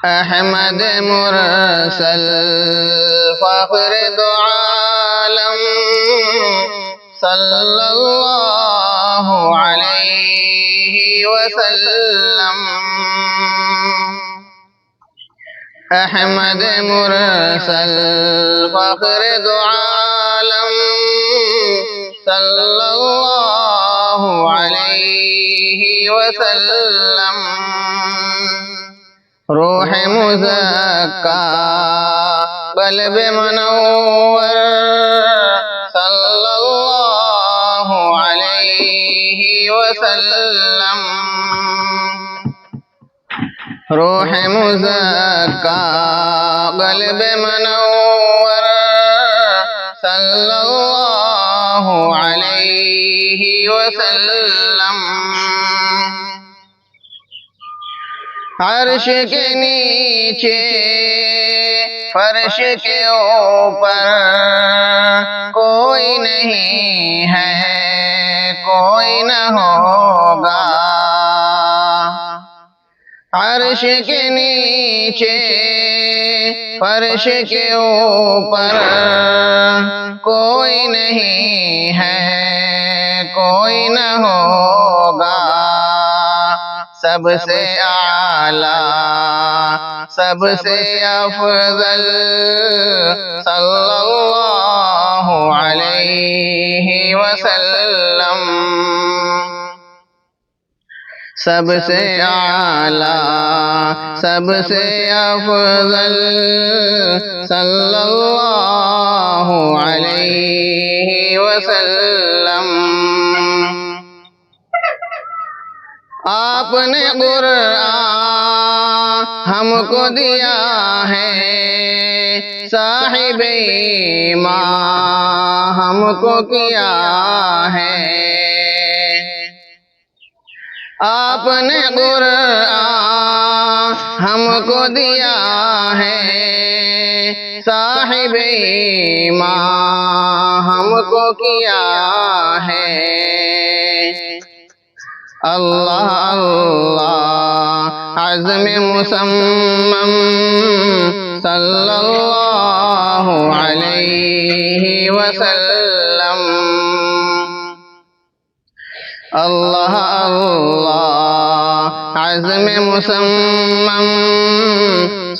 احمد مرسل فخر دو عالم صلی اللہ علیہ وسلم. احمد مرسل فخر دو عالم صلی اللہ علیہ وسلم. روح مزکا قلب منور صلی اللہ علیہ وسلم. روح مزکا قلب منور صلی اللہ علیہ وسلم. عرش کے نیچے فرش کے اوپر کوئی نہیں ہے، کوئی نہ ہوگا. عرش کے نیچے فرش کے اوپر کوئی نہیں ہے، کوئی نہ ہوگا. سب سے اعلیٰ سب سے افضل صلی اللہ علیہ وسلم. سب سے اعلیٰ سب سے افضل صلی اللہ علیہ وسلم. آپ نے قرآن ہم کو دیا ہے، صاحب ایمان ہم کو کیا ہے. آپ نے قرآن ہم کو دیا ہے، صاحب ایمان ہم کو کیا ہے. اللہ اللہ عزم مصمم صلی اللہ علیہ وسلم. اللہ اللہ عزم مصمم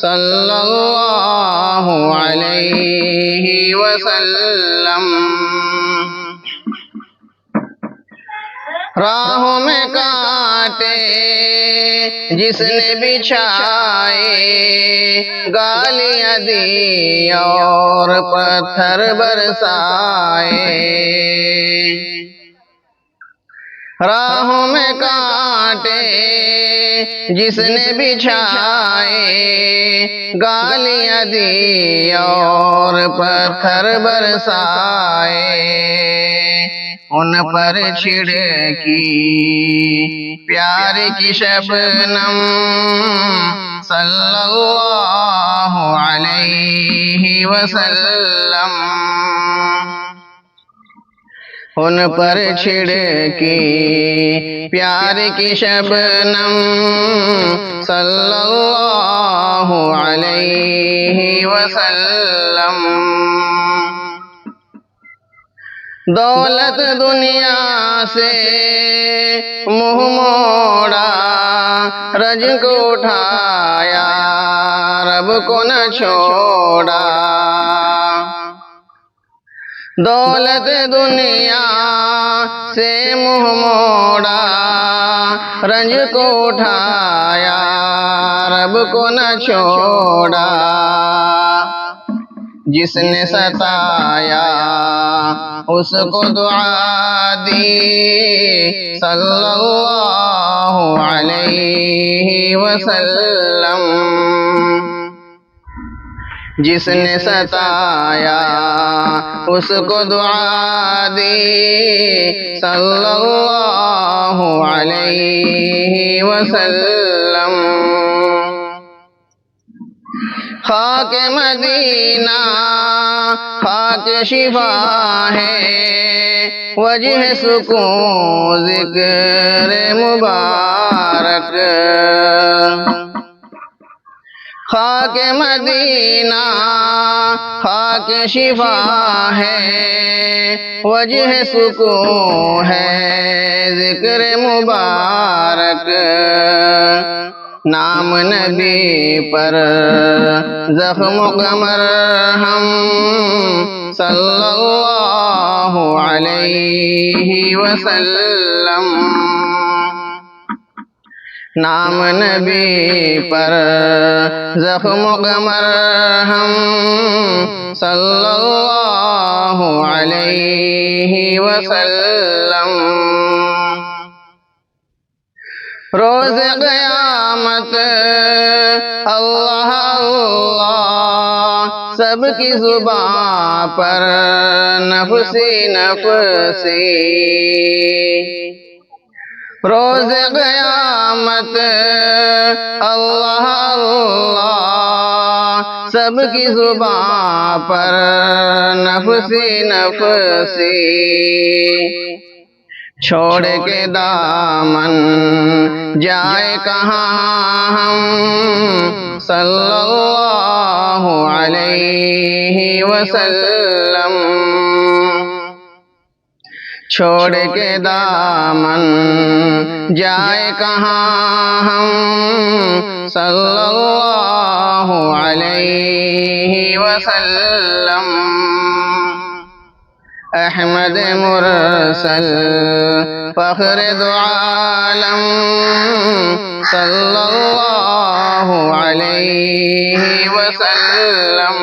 صلی اللہ علیہ وسلم. راہوں میں کانٹے جس نے بچھائے، گالیاں دی اور پتھر برسائے. راہوں میں کانٹے جس نے بچھائے، گالیاں دی اور پتھر برسائے. ان پر چھڑکی پیار کی شبنم صلی اللہ علیہ وسلم. ان پر چھڑکی پیار کی شبنم صلی اللہ علیہ وسلم. دولت دنیا سے منہ موڑا، رج کو اٹھایا رب کو نہ چھوڑا. دولت دنیا سے منہ موڑا، رنج کو اٹھایا رب کو نہ چھوڑا. جس نے ستایا اس کو دعا دی صلی اللہ علیہ وسلم. جس نے ستایا اس کو دعا دی صلی اللہ علیہ وسلم. خاک مدینہ خاک شفا ہے، وجہ سکون ذکر مبارک. خاک مدینہ خاک شفا ہے، وجہ سکون ہے ذکر مبارک، نام نبی پر زخم کا مرہم، صلی اللہ علیہ وسلم۔ نام نبی پر زخم کا مرہم، صلی اللہ علیہ وسلم۔ روز قیامت اللہ اللہ سب کی زبان پر نفسی نفسی، روز قیامت اللہ اللہ سب کی زبان پر نفسی نفسی، چھوڑ کے دامن جائے کہاں ہم، صلی اللہ علیہ وسلم۔ چھوڑ کے دامن جائے کہاں ہم، صلی اللہ علیہ وسلم۔ احمد مرسل فخر دو عالم، صلی اللہ علیہ وسلم۔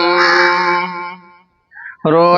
روح